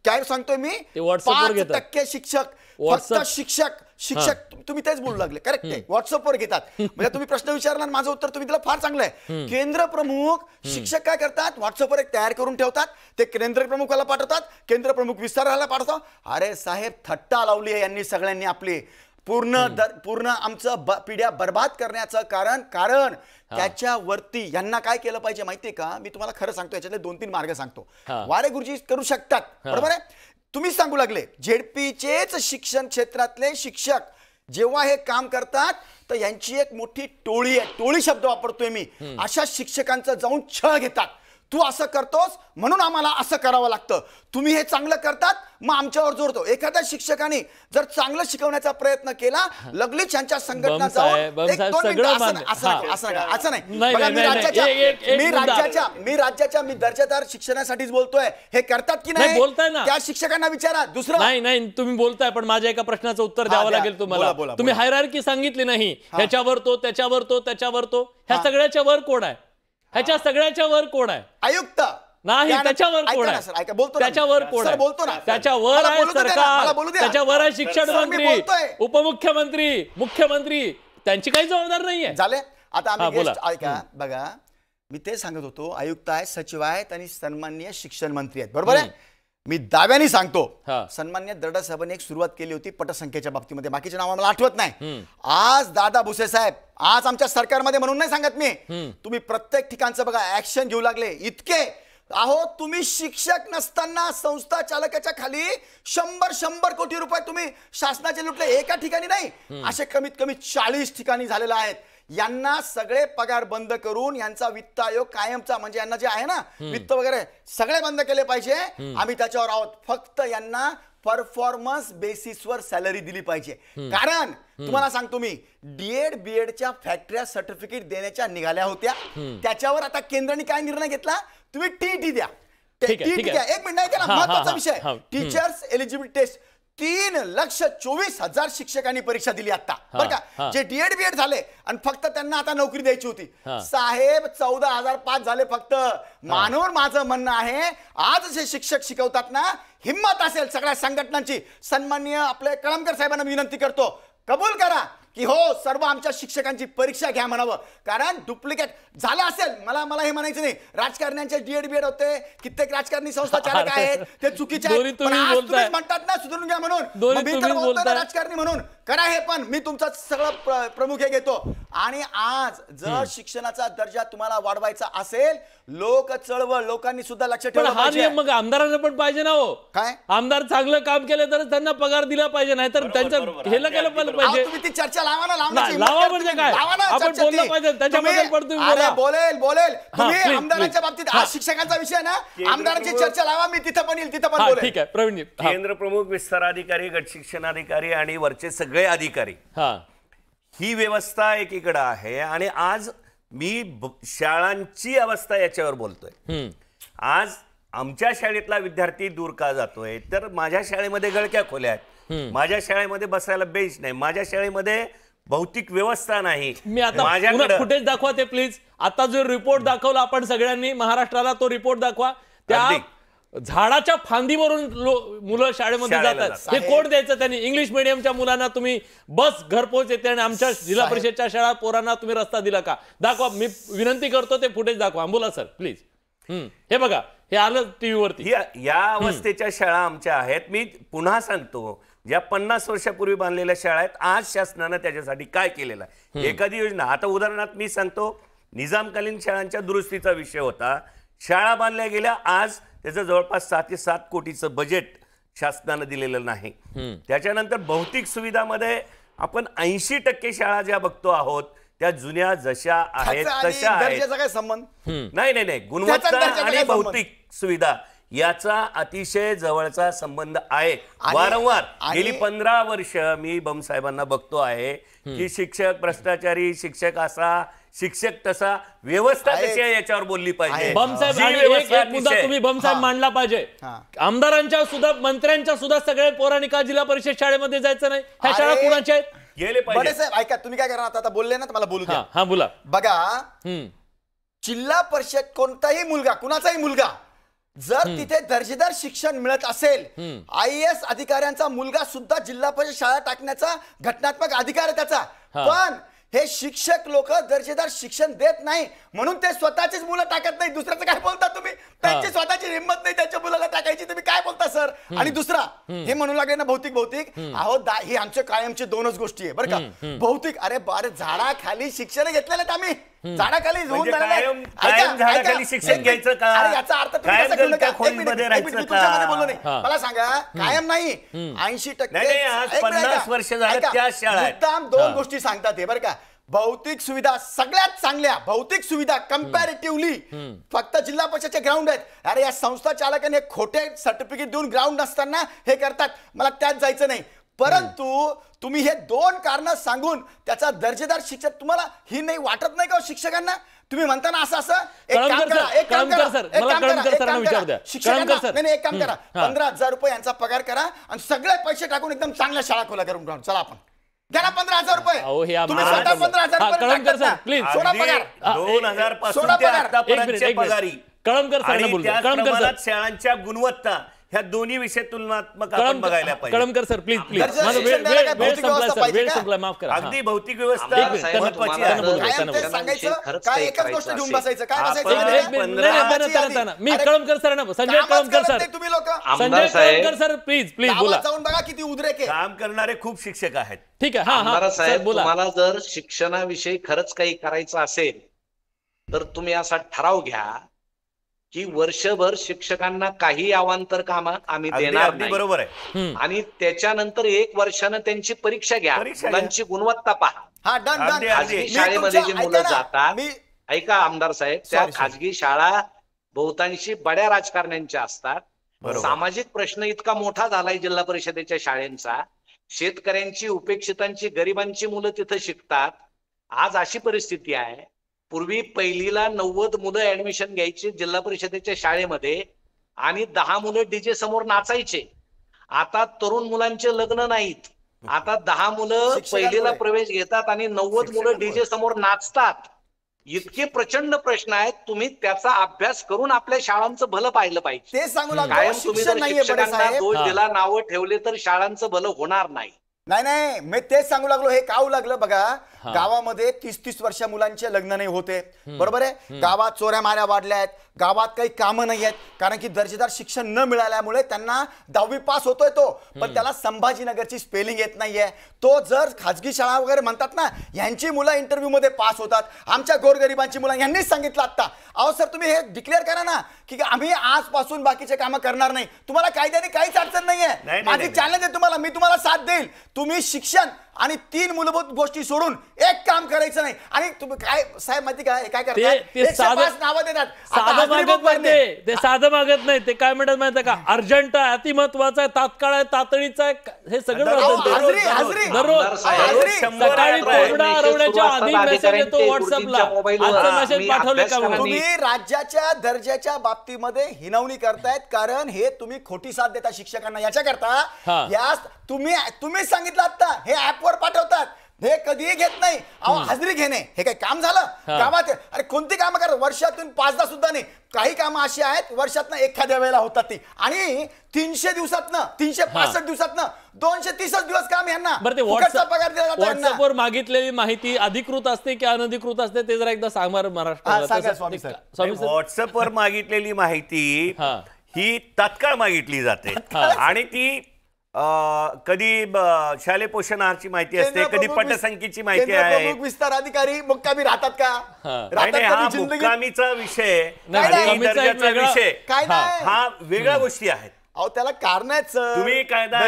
काय सांगतोय मी, 5% शिक्षक, फक्त शिक्षक तुम्ही तेच बोलू लागले, करेक्ट आहे. व्हॉट्सअपवर घेतात. म्हणजे तुम्ही प्रश्न विचारला, माझं उत्तर तुम्ही दिलं, फार चांगलं आहे. केंद्र प्रमुख शिक्षक काय करतात, व्हॉट्सअपवर एक तयार करून ठेवतात, ते केंद्र प्रमुखाला पाठवतात, केंद्र प्रमुख विस्ताराला पाठवतात. अरे साहेब, थट्टा लावली आहे यांनी सगळ्यांनी आपली. पूर्ण आमचं पिढ्या बर्बाद करण्याचं कारण त्याच्यावरती यांना काय केलं पाहिजे माहितीये का, मी तुम्हाला खरं सांगतो, याच्यातले 2-3 मार्ग सांगतो. वारे गुरुजी करू शकतात, बरोबर आहे. तुम्ही सांगू लागले, झेडपीचेच शिक्षण क्षेत्रातले शिक्षक जेव्हा हे काम करतात तर यांची एक मोठी टोळी आहे, टोळी शब्द वापरतोय मी, अशा शिक्षकांचं जाऊन छळ घेतात. तू असं करतोस म्हणून आम्हाला असं करावं लागतं, तुम्ही हे चांगलं करतात मग आमच्यावर जोडतो. एखाद्या शिक्षकाने जर चांगलं शिकवण्याचा प्रयत्न केला, लगेच यांच्या संघटना जाऊन असं नाही. मी राज्याच्या दर्जेदार शिक्षणासाठीच बोलतोय, हे करतात की नाही
बोलताय ना,
त्या शिक्षकांना विचारा. दुसरं
नाही तुम्ही बोलताय, पण माझ्या एका प्रश्नाचं उत्तर द्यावं लागेल तुम्हाला. तुम्ही हायरार्की सांगितली नाही, ह्याच्यावर तो, त्याच्यावर तो, त्याच्यावर तो, ह्या सगळ्याच्या वर कोण आहे? ह्याच्या सगळ्याच्या वर कोण आहे?
आयुक्त
नाही, त्याच्यावर कोण आहे? त्याच्यावर कोण आहे?
बोलतो ना,
त्याच्यावर आहे सरकार, त्याच्यावर आहे शिक्षण मंत्री, उपमुख्यमंत्री, मुख्यमंत्री, त्यांची काही जबाबदार नाहीये.
झाले आता आम्ही ऐका, बघा मी ते सांगत होतो, आयुक्त आहेत, सचिव आहेत आणि सन्माननीय शिक्षण मंत्री आहेत, बरोबर आहे. मी दाव्याने सांगतो, सन्मान्य दर्डा साहेबांनी एक सुरुवात केली होती पटसंख्येच्या बाबतीमध्ये, बाकीचे नाव मला आठवत नाही. आज दादा भुसे साहेब, आज आमच्या सरकारमध्ये म्हणून नाही सांगत मी, तुम्ही प्रत्येक ठिकाणचं बघा ऍक्शन घेऊ लागले. इतके अहो, तुम्ही शिक्षक नसताना संस्था चालकाच्या खाली 100 कोटी रुपये तुम्ही शासनाचे लुटले, एका ठिकाणी नाही, असे कमीत कमी 40 ठिकाणी झालेले आहेत. यांना सगळे पगार बंद करून यांचा वित्त आयोग कायमचा, म्हणजे यांना जे आहे ना वित्त वगैरे सगळे बंद केले पाहिजे. आम्ही त्याच्यावर आहोत. फक्त यांना परफॉर्मन्स बेसिसवर सॅलरी दिली पाहिजे. कारण तुम्हाला सांगतो मी, डीएड बीएडच्या फॅक्टऱ्या सर्टिफिकेट देण्याच्या निघाल्या होत्या, त्याच्यावर आता केंद्राने काय निर्णय घेतला, तुम्ही टीटी द्या. टीटी द्या. एक मिनिट आहे ना, महत्वाचा विषय, टीचर्स एलिजिबिलिटी टेस्ट 3,24,000 शिक्षकांनी परीक्षा दिली आता, बरं का, जे डीएड बीएड झाले आणि फक्त त्यांना आता नोकरी द्यायची होती. साहेब 14,005 झाले फक्त. म्हणून माझं म्हणणं आहे, आज जे शिक्षक शिकवतात ना, हिम्मत असेल सगळ्या संघटनांची, सन्माननीय आपले कळमकर साहेबांना विनंती करतो, कबूल करा की हो सर्व आमच्या शिक्षकांची परीक्षा घ्या म्हणावं. कारण डुप्लिकेट झालं असेल, मला हे म्हणायचं नाही, राजकारण्यांचे डीएड बीएड होते, कित्येक राजकारणी संस्था चालक आहेत, ते चुकीचे आहेत, पण आज तुम्ही म्हणतात ना सुधारून घ्या म्हणून, मी तर बोलतोय राजकारणी म्हणून करा हे, पण मी तुमचं सगळं प्रमुख हे घेतो. आणि आज जर शिक्षणाचा दर्जा तुम्हाला वाढवायचा असेल, लोक चळवळ, लोकांनी सुद्धा लक्ष ठेवलं पाहिजे.
मग आमदारांना पण पाहिजे ना हो, काय आमदार चांगलं काम केलं तर त्यांना पगार दिला पाहिजे, नाहीतर त्यांचं हेला केलं पाहिजे.
तुम्ही ती चर्चा लावा ना,
लावा म्हणजे काय, आपण बोललं पाहिजे त्याच्याबद्दल. पण तुम्ही
बोलेल तुम्ही आमदारांच्या बाबतीत, आज शिक्षकांचा विषय ना, आमदारांची चर्चा लावा, मी तिथं पण येईल, तिथं पण बोलेल.
ठीक आहे प्रवीण.
केंद्र प्रमुख, विस्तार अधिकारी, गट शिक्षणाधिकारी आणि वरचे सगळे अधिकारी, ही व्यवस्था एकीकडे आहे. आणि आज मी शाळांची अवस्था याच्यावर बोलतोय. आज आमच्या शाळेतला विद्यार्थी दूर का जातोय, तर माझ्या शाळेमध्ये गळक्या खोल्या आहेत, माझ्या शाळेमध्ये बसायला बेंच नाही, माझ्या शाळेमध्ये भौतिक व्यवस्था नाही.
मी आता फुटेज दाखवा ते प्लीज. आता जो रिपोर्ट दाखवला आपण सगळ्यांनी महाराष्ट्राला, तो रिपोर्ट दाखवा. त्या झाडाच्या फांदीवरून मुलं शाळेमध्ये जातात. हे कोण द्यायचं त्यांनी? इंग्लिश मिडियमच्या मुलांना तुम्ही बस घरपोच येते आणि आमच्या जिल्हा परिषदच्या शाळा पोरांना तुम्ही रस्ता दिला का? दाखवा. मी विनंती करतो ते फुटेज दाखवा. बोला सर प्लीज. हे बघा, हे आलं टीव्ही वरती.
या अवस्थेच्या शाळा आमच्या आहेत. मी पुन्हा सांगतो, ज्या 50 वर्षापूर्वी बांधलेल्या शाळा आहेत, आज शासनानं त्याच्यासाठी काय केलेलं आहे, एखादी योजना. आता उदाहरणार्थ मी सांगतो, निजामकालीन शाळांच्या दुरुस्तीचा विषय होता. शाळा बांधल्या गेल्या, आज त्याचं जवळपास 6 ते 7 कोटीचं बजेट शासनानं दिलेलं नाही. त्याच्यानंतर भौतिक सुविधामध्ये आपण 80% शाळा ज्या बघतो आहोत त्या जुन्या जशा आहेत तशा आहेत.
काय संबंध?
नाही, गुणवत्ता आणि भौतिक सुविधा याचा अतिशय जवळचा संबंध आहे. वारंवार गेली 15 वर्ष मी बमसाहेबांना बघतो आहे की शिक्षक भ्रष्टाचारी, शिक्षक असा, शिक्षक तसा, व्यवस्था कशी आहे याच्यावर बोलली पाहिजे.
बमसाहेब, एक मुद्दा तुम्ही बमसाहेब मांडला पाहिजे. आमदारांच्या सुद्धा, मंत्र्यांच्या सुद्धा सगळ्या पोरांनी का जिल्हा परिषद शाळेमध्ये जायचं नाही? ह्या शाळा कुणाच्या आहेत?
गेले पाहिजे.
साहेब ऐका, तुम्ही काय करणार आता? बोलले ना, मला बोलू द्या.
हा बोला.
बघा, जिल्हा परिषद कोणताही मुलगा, कुणाचाही मुलगा जर तिथे दर्जेदार शिक्षण मिळत असेल, IAS अधिकाऱ्यांचा मुलगा सुद्धा जिल्हा परिषद शाळा टाकण्याचा घटनात्मक अधिकार आहे त्याचा. पण हे शिक्षक लोक दर्जेदार शिक्षण देत नाही म्हणून ते स्वतःचीच मुलं टाकत नाही. दुसऱ्याचं काय बोलता तुम्ही? त्यांची स्वतःची हिंमत नाही त्यांच्या मुलाला टाकायची. तुम्ही काय बोलता सर? आणि दुसरा, हे म्हणू लागले ना भौतिक, अहो हे आमच्या कायमची 2च गोष्टी आहे बरं का. भौतिक, अरे झाडाखाली शिक्षण घेतलेलं आहेत आम्ही. झाडाखाली
झाडाखाली शिक्षण घ्यायचं का?
याचा अर्थ बोललो नाही. मला सांगा, कायम नाही, 80%.
50 वर्ष झालं त्या शाळा.
2 गोष्टी सांगतात हे बरं का. भौतिक सुविधा सगळ्यात चांगल्या भौतिक सुविधा कम्पॅरेटिव्हली फक्त जिल्हा परिषदचे ग्राउंड आहेत. अरे या संस्था चालकाने खोटे सर्टिफिकेट देऊन ग्राउंड नसताना हे करतात. मला त्यात जायचं नाही, परंतु तुम्ही हे 2 कारण सांगून त्याचा दर्जेदार शिक्षक तुम्हाला ही नाही वाटत नाही का शिक्षकांना? तुम्ही म्हणता ना असं एक काम करा, एक काम करा, शिक्षकांना एक काम करा, 15,000 रुपये यांचा पगार करा आणि सगळे पैसे टाकून एकदम चांगल्या शाळा खोला करून ग्राउंड. चला आपण घ्या ना 15,000 रुपये. तुम्ही स्वतः 15,000
प्लीज
सोडा पगार.
2000 पासून ते आतापर्यंतच्या पगारी शाळांच्या गुणवत्ता ह्या दोन्ही विषय तुलनात्मक आपण बघायला पाहिजे.
Kalamkar sir please please. वेळ संपला, माफ करा.
अगदी भौतिक व्यवस्था महत्त्वाची आहे.
एकच गोष्ट घेऊन बसायचं काय
मी कळमकर सर ना, संजय कळमकर सर,
तुम्ही लोक
Sanjay Kalamkar sir please please बोला.
जाऊन बघा किती उद्रेक आहे.
काम करणारे खूप शिक्षक आहेत.
ठीक आहे.
आमदार साहेब, तुम्हाला जर शिक्षणाविषयी खरंच काही करायचं असेल तर तुम्ही असा ठराव घ्या की वर्षभर शिक्षकांना काही अवांतर काम आम्ही देणार नाही.
बरोबर आहे.
आणि त्याच्यानंतर 1 वर्षानं त्यांची परीक्षा घ्या, मुलांची गुणवत्ता पहा. खाजगी शाळेमध्ये जी मुलं जातात, ऐका आमदार साहेब, त्या खाजगी शाळा बहुतांशी बड्या राजकारण्यांच्या असतात. सामाजिक प्रश्न इतका मोठा झालाय जिल्हा परिषदेच्या शाळेंचा. शेतकऱ्यांची, उपेक्षितांची, गरिबांची मुलं तिथं शिकतात. आज अशी परिस्थिती आहे, पूर्वी पहिलीला 90 मुलं ऍडमिशन घ्यायची जिल्हा परिषदेच्या शाळेमध्ये आणि 10 मुलं डीजे समोर नाचायचे. आता तरुण मुलांचे लग्न नाहीत, आता 10 मुलं पहिलीला प्रवेश घेतात आणि 90 मुलं डीजे समोर नाचतात. इतके प्रचंड प्रश्न आहेत. तुम्ही त्याचा अभ्यास करून आपल्या शाळांचं भलं पाहिलं पाहिजे.
ते सांगू
कायम तुम्ही जर शिक्षकांना दोष दिला, नावं ठेवले तर शाळांचं भलं होणार नाही.
नाही मी तेच सांगू लागलो. हे काऊ लागलं बघा, गावामध्ये 30-30 वर्षा मुलांचे लग्न नाही होते, बरोबर आहे. गावात चोऱ्या माऱ्या वाढल्या आहेत, गावात काही कामं नाही आहेत, कारण की दर्जेदार शिक्षण न मिळाल्यामुळे त्यांना 10वी पास होतोय तो, पण त्याला संभाजीनगरची स्पेलिंग येत नाहीये. तो जर खाजगी शाळा वगैरे म्हणतात ना, यांची मुलं इंटरव्ह्यू मध्ये पास होतात, आमच्या गोरगरिबांची मुलं, यांनीच सांगितलं आता. अहो सर, तुम्ही हे डिक्लेअर करा ना की आम्ही आजपासून बाकीचे कामं करणार नाही. तुम्हाला कायद्याने काहीच अडचण नाहीये. माझी चॅलेंज आहे तुम्हाला, मी तुम्हाला साथ देईल. तुम्ही शिक्षण आणि 3 मूलभूत गोष्टी सोडून एक काम करायचं नाही. आणि तुम्ही काय साहेब माहिती काय करतात, 105 नावं देतात.
साधं मागत नाही ते साधं मागत नाही. ते काय म्हणतात माहिती का, अर्जंट आहे, अति महत्वाचं आहे, तात्काळ आहे, तातडीचं आहे, हे सगळं दररोज सकाळी कोरडा हरवण्याच्या आधी मेसेज येतो व्हॉट्सअपला, आजचा मेसेज पाठवले का म्हणून.
तुम्ही राज्याच्या दर्जाच्या बाबतीमध्ये हिनवणी करतायत, कारण हे तुम्ही खोटी साथ देता शिक्षकांना. याच्या करता या तुम्ही सांगितलं आता हे ऍपवर पाठवतात, हे कधीही घेत नाही. हजेरी घेणे हे काही काम झालं गावात? अरे कोणती कामं करतात, वर्षातून 5दा सुद्धा नाही. काही कामं अशी आहेत वर्षातनं एखाद्या वेळेला होतात ती, आणि 300 दिवसातनं 365 दिवसातनं 230 दिवस काम यांना फुकटचा पगार दिला जातो.
व्हॉट्सअपवर मागितलेली माहिती अधिकृत असते की अनधिकृत असते ते जरा एकदा सांगणार महाराष्ट्र.
व्हॉट्सअपवर मागितलेली माहिती ही तात्काळ मागितली जाते आणि ती कधी शालेय पोषण आहारची माहिती असते, कधी पटसंख्येची माहिती आहे.
विस्तार अधिकारी मुक्कामी राहतात का?
हा मुक्कामीचा विषय, दर्जाचा विषय हा वेगळ्या गोष्टी आहेत.
अहो त्याला कारणच
तुम्ही कायदा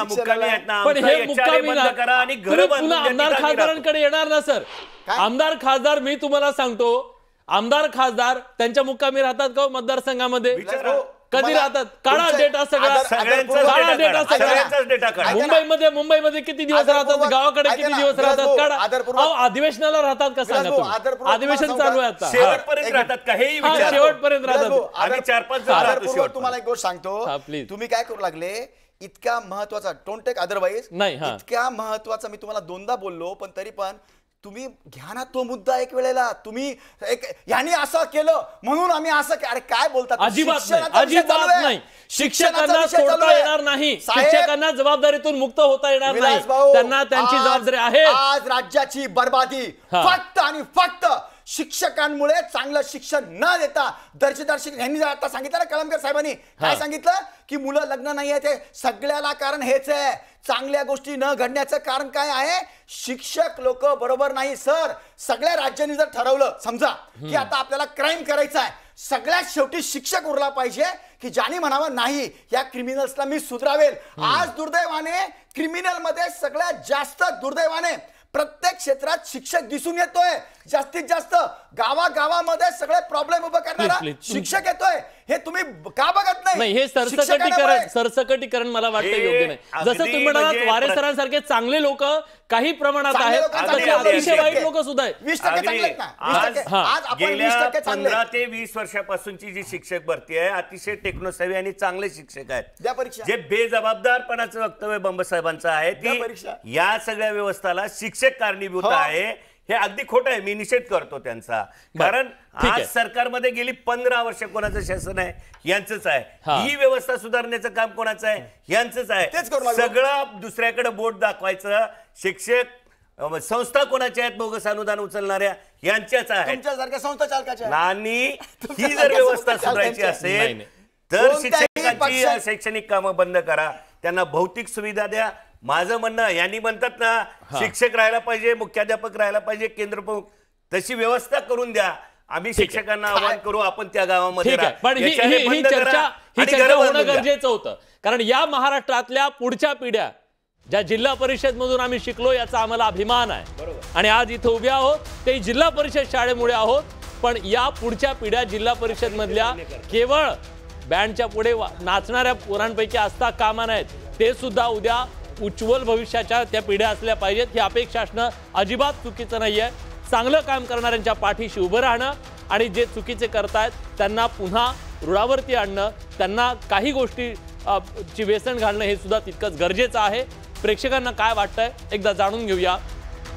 मुक्कामी आहेत ना,
पण हे मुक्कामी बंद करा आणि घर आमदार खासदारांकडे येणार ना सर. आमदार खासदार मी तुम्हाला सांगतो, आमदार खासदार त्यांच्या मुक्कामी राहतात का मतदारसंघामध्ये? कधी राहतात? काढा डेटा सगळा डेटा. मुंबईमध्ये किती दिवस राहतात, गावाकडे किती दिवस राहतात काढा. अधिवेशनाला राहतात का सांगा तुम्ही? अधिवेशन चालू आहे आता,
शेवटपर्यंत राहतात का हे
शेवटपर्यंत राहतात.
आम्ही 4-5
तुम्हाला एक गोष्ट सांगतो, तुम्ही काय करू लागले, इतका महत्वाचा डोंट टेक अदरवाईज
नाही,
इतक्या महत्वाचा मी तुम्हाला 2दा बोललो, पण तरी पण तुम्ही घ्या ना तो मुद्दा एक वेळेला. तुम्ही यांनी असं केलं म्हणून आम्ही असं, अरे काय बोलतात?
अजिबात नाही. शिक्षकांना सोडता येणार नाही, शिक्षकांना जबाबदारीतून मुक्त होता येणार नाही, त्यांना त्यांची जबाबदारी आहे.
आज राज्याची बर्बादी फक्त आणि फक्त शिक्षकांमुळे. चांगलं शिक्षण न देता दर्जेदार शिक्षण, यांनी आता सांगितलं ना कळमकर साहेबांनी काय सांगितलं की मुलं लग्न नाही आहे, ते सगळ्याला कारण हेच आहे. चांगल्या गोष्टी न घडण्याचं कारण काय आहे? शिक्षक लोक बरोबर नाही. सर सगळ्या राज्यांनी जर ठरवलं समजा की आता आपल्याला क्राईम करायचा आहे, सगळ्यात शेवटी शिक्षक उरला पाहिजे की ज्याने म्हणावं नाही या क्रिमिनल्सला मी सुधारेल. आज दुर्दैवाने क्रिमिनल मध्ये सगळ्यात जास्त दुर्दैवाने प्रत्येक क्षेत्रात शिक्षक दिसून येतोय. जास्तीत जास्त गावागावामध्ये सगळे प्रॉब्लेम उभं करणारा शिक्षक येतोय. हे तुम्ही का बघत नाही?
हे सरसकटीकरण मला वाटतं योग्य नाही. जसं तुम्ही म्हणालात वारे सरांसारखे चांगले लोक काही प्रमाणात आहेत, अतिशय वाईट लोक सुद्धा आहेत.
15 ते 20 वर्षापासूनची जी शिक्षक भरती आहे अतिशय टेक्नोसेवी आणि चांगले शिक्षक आहेत. जे बेजबाबदारपणाचं वक्तव्य बंबसाहेबांचं आहे की या सगळ्या व्यवस्थेला शिक्षक कारणीभूत आहे, हे अगदी खोटं आहे. मी निषेध करतो त्यांचा, कारण आज सरकारमध्ये गेली 15 वर्ष कोणाचं शासन आहे? यांचंच आहे. ही व्यवस्था सुधारण्याचं काम कोणाचं आहे? यांचंच आहे. सगळं दुसऱ्याकडे बोट दाखवायचं. शिक्षक संस्था कोणाच्या आहेत? बोगस अनुदान उचलणाऱ्या यांच्याच आहेत.
तुमच्यासारख्या संस्था चालकाच्या.
आणि ही जर व्यवस्था सुधारायची असेल तर शिक्षकांची शैक्षणिक कामं बंद करा, त्यांना भौतिक सुविधा द्या. माझं म्हणणं, यांनी म्हणतात ना शिक्षक राहायला पाहिजे, मुख्याध्यापक राहायला पाहिजे, केंद्र प्रमुख, तशी व्यवस्था करून द्या. आम्ही शिक्षकांना आवाहन करू, आपण त्या गावामध्ये
पण ही चर्चा होणं गरजेचं होतं. कारण या महाराष्ट्रातल्या पुढच्या पिढ्या ज्या जिल्हा परिषद मधून आम्ही शिकलो याचा आम्हाला अभिमान आहे. आणि आज इथं उभे आहोत ते जिल्हा परिषद शाळेमुळे आहोत. पण या पुढच्या पिढ्या जिल्हा परिषद मधल्या केवळ बँडच्या पुढे नाचणाऱ्या पोरांपैकी असता कामा नाहीत. ते सुद्धा उद्या उज्ज्वल भविष्याच्या त्या पिढ्या असल्या पाहिजेत. ही अपेक्षा असणं अजिबात चुकीचं नाहीये. चांगलं काम करणाऱ्यांच्या पाठीशी उभं राहणं आणि जे चुकीचे करतायत त्यांना पुन्हा रुळावरती आणणं, त्यांना काही गोष्टी ची व्यसन घालणं हे सुद्धा तितकंच गरजेचं आहे. प्रेक्षकांना काय वाटतंय एकदा जाणून घेऊया.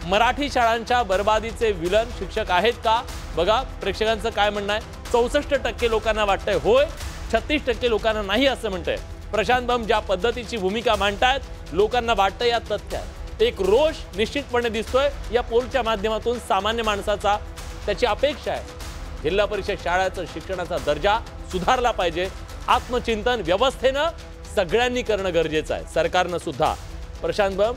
मराठी शाळांच्या बर्बादीचे विलन शिक्षक आहेत का? बघा प्रेक्षकांचं काय म्हणणं आहे. 64% लोकांना वाटतंय होय, 36% लोकांना नाही असं म्हणतंय. प्रशांत बंब ज्या पद्धतीची भूमिका मांडतायत लोकांना वाटतं या तथ्यात एक रोष निश्चितपणे दिसतोय या पोलच्या माध्यमातून. सामान्य माणसाचा त्याची अपेक्षा आहे जिल्हा परिषद शाळेचा शिक्षणाचा दर्जा सुधारला पाहिजे. आत्मचिंतन व्यवस्थेनं सगळ्यांनी करणं गरजेचं आहे, सरकारनं सुद्धा. प्रशांत बंब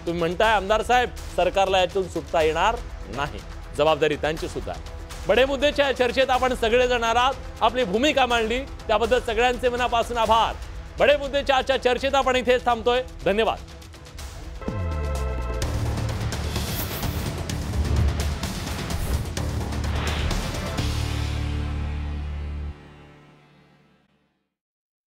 तुम्ही म्हणताय आमदार साहेब सरकारला यातून सुटता येणार नाही, जबाबदारी त्यांची सुद्धा आहे. बडे मुद्द्याच्या चर्चेत आपण सगळेजण आहात, आपली भूमिका मांडली त्याबद्दल सगळ्यांचे मनापासून आभार. बडे मुद्द्याच्या आजच्या चर्चेत आपण इथेच थांबतोय. धन्यवाद.